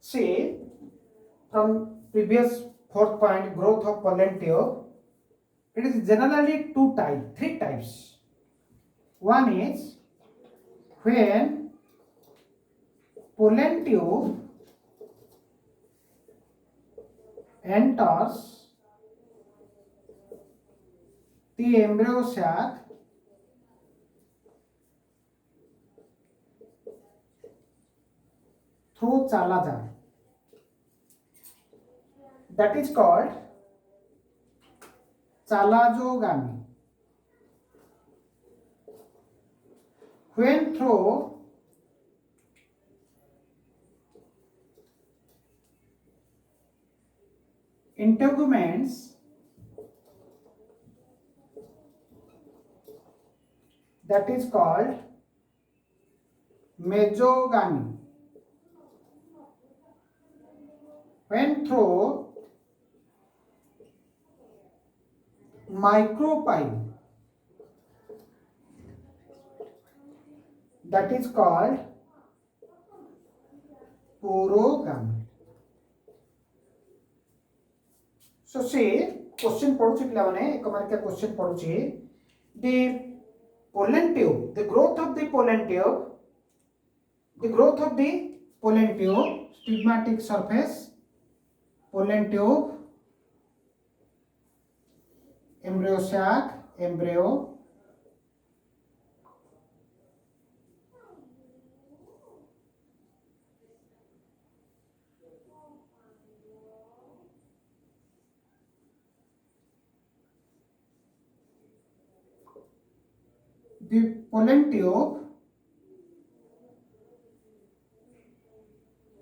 See, from previous fourth point, growth of pollen tube, it is generally three types. One is when pollen tube enters the embryo sac through chala. That is called chalazogamy. When through integuments, that is called mesogamy. When through micropyle, that is called porogamy. So see, question पढ़ुची पिलाने एक मार्किया question पढ़ुची the pollen tube, the growth of the pollen tube, stigmatic surface, pollen tube, embryo sac, embryo, the pollen tube,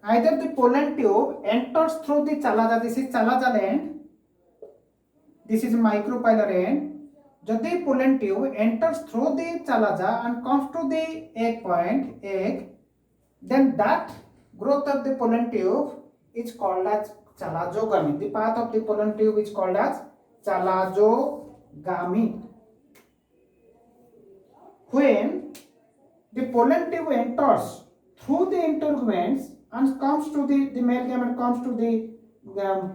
either the pollen tube enters through the chalaza, this is chalazal end, this is micropylar end. Jodi pollen tube enters through the chalaza and comes to the egg, then that growth of the pollen tube is called as chalazogamy. The path of the pollen tube is called as chalazogamy. When the pollen tube enters through the integuments and comes to the male gamete comes to the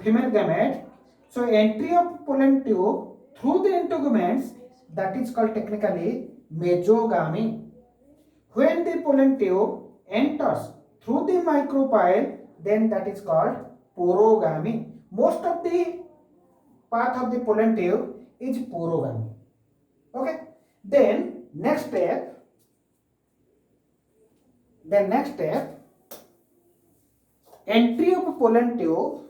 female gamete, so entry of pollen tube through the integuments, that is called technically mesogamy. When the pollen tube enters through the micropyle, then that is called porogamy. Most of the path of the pollen tube is porogamy. Okay. Then next step, entry of pollen tube,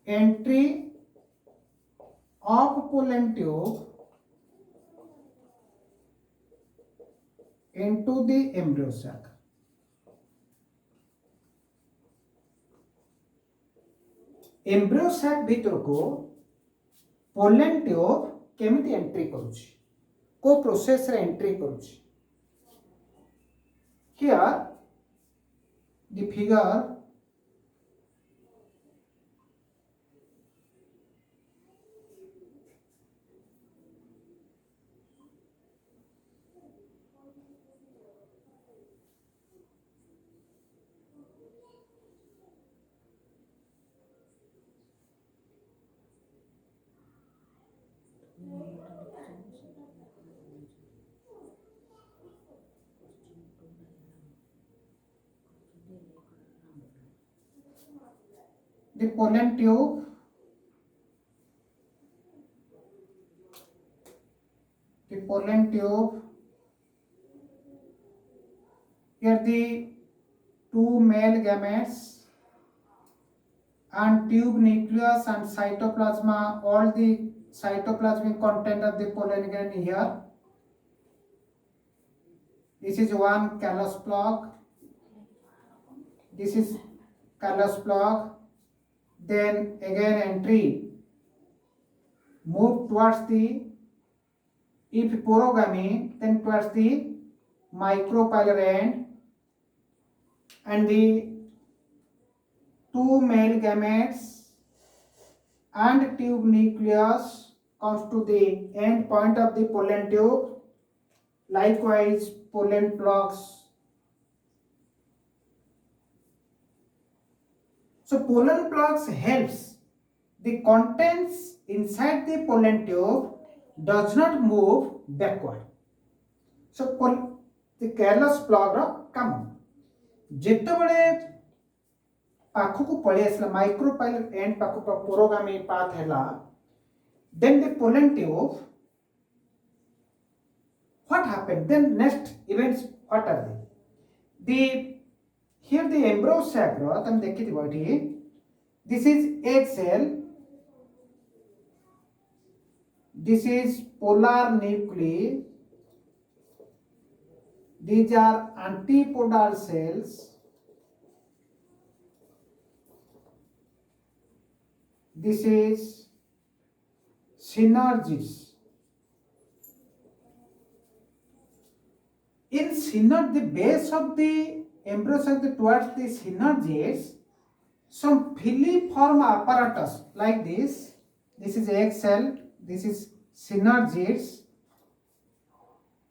entry of pollen tube into the embryo sac. Embryo sac भीतर को pollen tube केमिति entry करूची, को process रे entry करूची. Here the figure the pollen tube here the two male gametes and tube nucleus and cytoplasma, all the cytoplasmic content of the pollen grain here. This is one callus block, this is callus block. Then again entry move towards the, if porogamy, then towards the micropylar end, and the two male gametes and tube nucleus comes to the end point of the pollen tube. Likewise pollen blocks So pollen plugs helps the contents inside the pollen tube does not move backward. So the careless plug ର କାମ ଯେତେବେଳେ ପାଖକୁ ପଳେଇ ଆସିଲା ମାଇକ୍ରୋପାଇଲଟ and ପାଖକୁ ପୁରୋଗାମୀ path ହେଲା, then the pollen tube, what happened? Then next events what are they? The here the embryo sac ର ତମେ ଦେଖିଥିବ ଏଠି, this is egg cell, this is polar nuclei, these are antipodal cells, this is synergies. In the base of the embryo sac towards the synergies, some filiform apparatus like this. This is egg cell, this is synergies,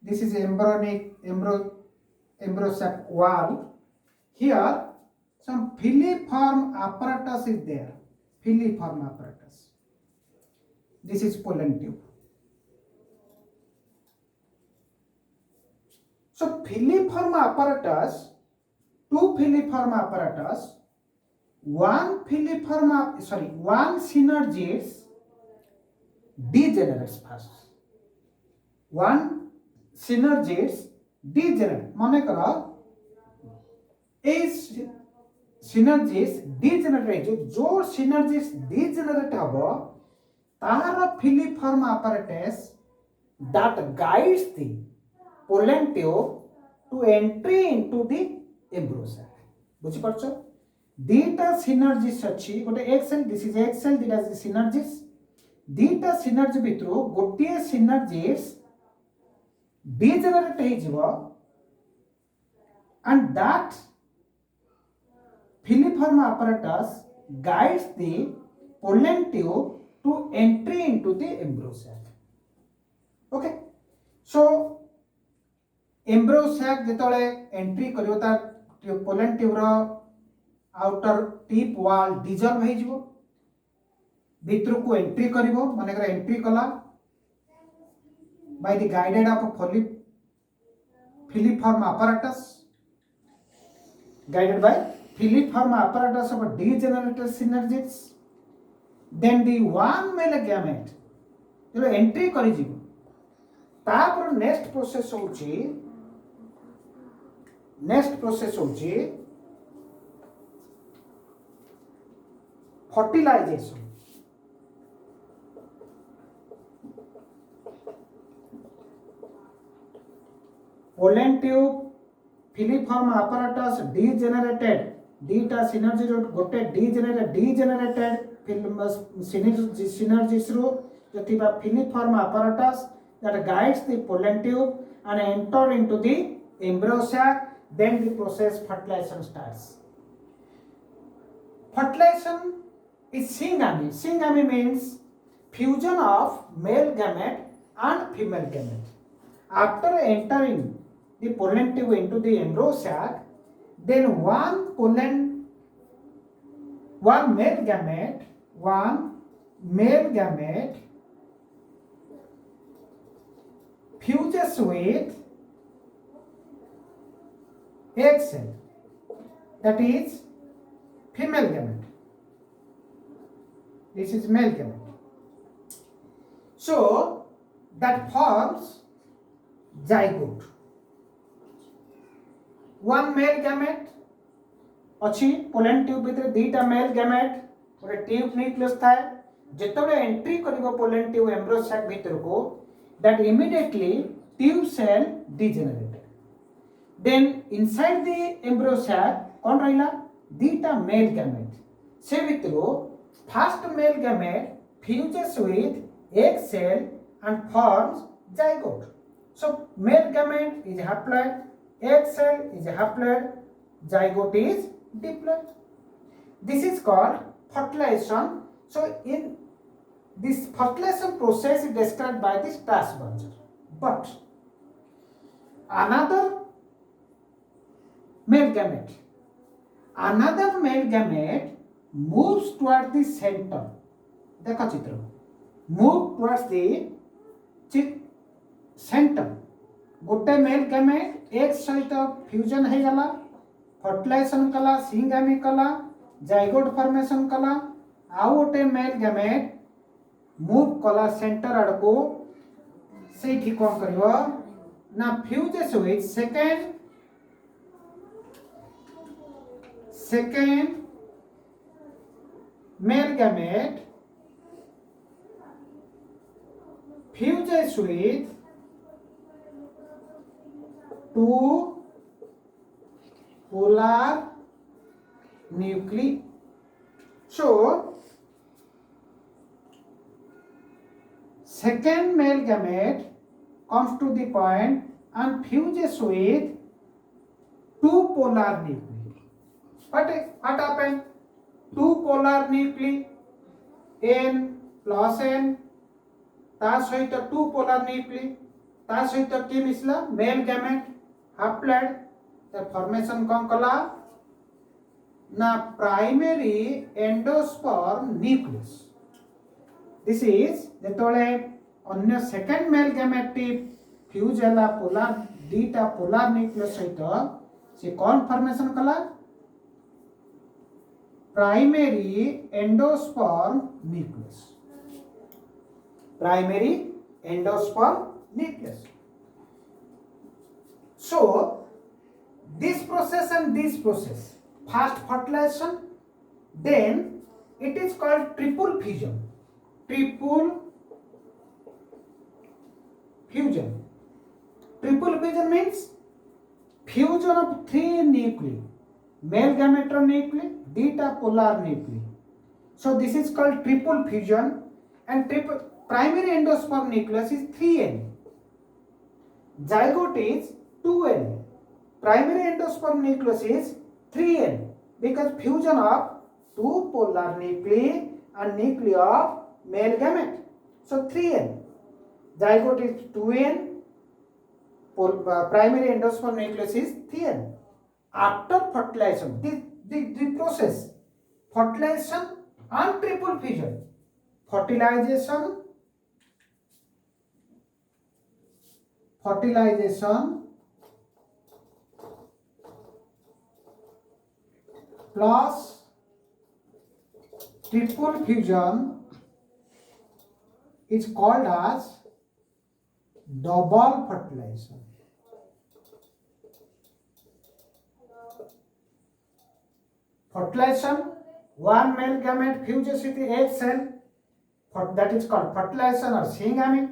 this is embryo sac wall. Here some filiform apparatus is there. Filiform apparatus. This is pollen tube. So filiform apparatus, two filiform apparatus, one synergies degenerates first. One synergies degenerate. মনে করো এই synergies degenerate, जो synergies degenerate হবো তার filiform apparatus that guides the pollen tube to entry into the embryo sac. বুঝি পারছো? দুইটা synergies ଅଛି, ଗୋଟେ egg cell, this is egg cell, this is synergies. দুইটা synergy ভিতରୁ ଗୋଟିଏ synergies degenerate ହେଇଯିବ and that filiform apparatus guides the pollen tube to entry into the embryo sac. Okay, so embryo sac ଯେତେବେଳେ entry କରିବ ତା pollen tube ର outer tip wall dissolve ହେଇଯିବ, ଭିତରକୁ entry କରିବ, ମନେକର entry କଲା by the guided of filiform apparatus, guided by filiform apparatus of degenerated synergies. Then the one male gamete जो entry करी जीव, तापर next process होची fertilization. pollen tube filiform apparatus degenerated, dita synergy gote degenerated synergies ru jetiba filiform apparatus that guides the pollen tube and enter into the embryo sac. Then the process fertilization starts. Fertilization is syngamy. Syngamy means fusion of male gamete and female gamete. After entering the pollen tube into the embryo sac, then one male gamete fuses with egg cell, that is female gamete. This is male gamete. So that forms zygote. One male gamete अच्छी pollen tube भितर दीटा male gamete गोटे tube nucleus थाए, जेतबे entry करिवो pollen tube embryo sac भितर को, that immediately tube cell degenerated. Then inside the embryo sac कौन रहिला दीटा male gamete, से भितरो first male gamete fuses with egg cell and forms zygote. So male gamete is haploid, egg cell is haploid, zygote is diploid. This is called fertilization. So in this fertilization process is described by the Strasburger. But another male gamete moves towards the center. देखो चित्र move towards the center. गोटे male gamete एक सहित fusion हो गला, fertilisation कला, सिंगामी कला, zygote formation कला, आउ गोटे मेल गैमेट मूव कला सेंटर आड़ को से कौन कर ना fuses with second male gamete fuses with two polar nuclei. So second male gamete comes to the point and fuses with two polar nuclei. What happened? Two polar nuclei, N plus N, ता सहित to polar nuclei ता सहित की मिसला male gamete haploid त formation कौन कला ना primary endosperm nucleus. This is जेतोले अन्य सेकंड मेल गैमेट टी फ्यूज होला पोलार दीटा पोलार न्यूक्लियस सहित से कौन फॉर्मेशन कला primary endosperm nucleus. Primary endosperm nucleus. So this process and this process, first fertilization, then it is called triple fusion. Triple fusion. Triple fusion means fusion of three nuclei, male gametal nuclei, beta polar nuclei. So this is called triple fusion, and primary endosperm nucleus is 3N. Zygote is 2N. Primary endosperm nucleus is 3N because fusion of two polar nuclei and nuclei of male gamete. So 3N. Zygote is 2N. Primary endosperm nucleus is 3N. After fertilization, the process fertilization and triple fusion. Fertilization plus triple fusion is called as double fertilization. Fertilization, one male gamete fuses with the egg cell, that is called fertilization or syngamy.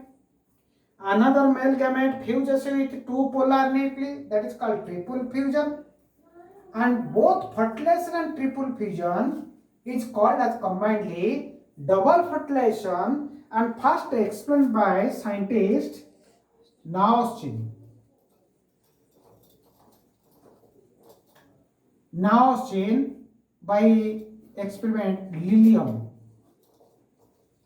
Another male gamete fuses with two polar nuclei, that is called triple fusion. And both fertilization and triple fusion is called as combinedly double fertilization, and first explained by scientist Naoshchin. Naoshchin by experiment Lilium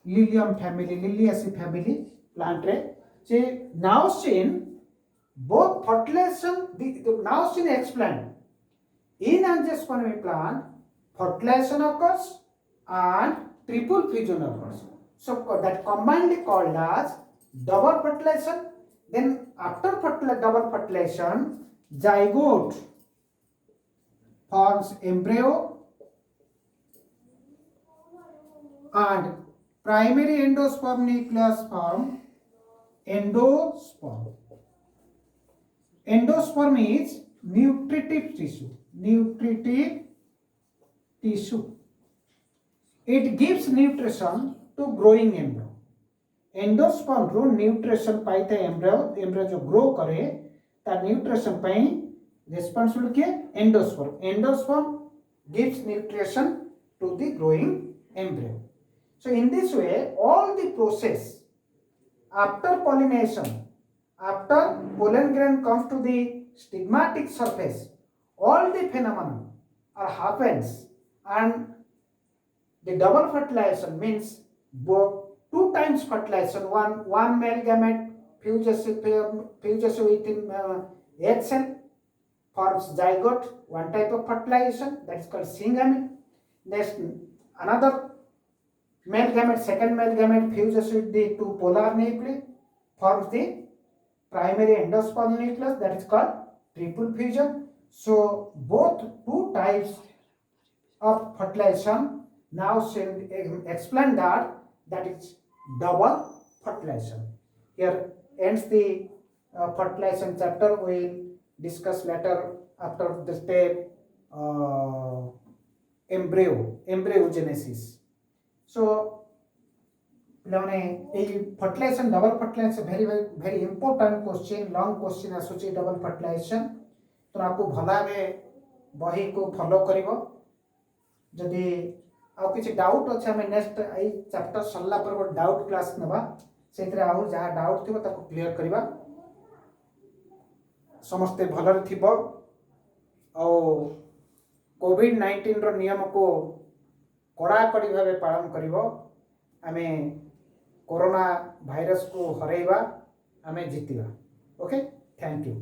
family, Liliaceae family plant रे से Naoshchin both fertilization Naoshchin explained in angiospermic plant fertilization occurs and triple fusion occurs. So that combinedly called as double fertilization. Then after double fertilization, zygote forms embryo and primary endosperm nucleus form endosperm. Endosperm is nutritive tissue. It gives nutrition to growing embryo. Endosperm रो nutrition पाइते embryo जो grow करे ता nutrition पाई responsible के endosperm gives nutrition to the growing embryo. So in this way all the process after pollination, after pollen grain comes to the stigmatic surface, all the phenomena are happens, and the double fertilization means two times fertilization. One male gamete fuses with egg cell, forms zygote, one type of fertilization that is called syngamy. Next, another male gamete, second male gamete fuses with the two polar nuclei, forms the primary endosperm nucleus, that is called triple fusion. So both two types of fertilization now shall explain that is double fertilization. Here ends the fertilization chapter. We will discuss later after the step embryogenesis. So fertilization, double fertilization very important question, long question आसुची double fertilization. तो आपको भला में बही को follow करिवो. जदि आउ किछि डाउट अछि हमें नेक्स्ट आई चैप्टर सल्ला पर वो डाउट क्लास नबा, सेतरे आउ जहा डाउट थिबो ताको क्लियर करिबा. समस्ते भलर थिबो और कोविड-19 रो नियम को कड़ाकड़ी भाव पालन करिवो. आमे कोरोना भाइरस को हरैबा, आमे जितिबा. Okay, thank you.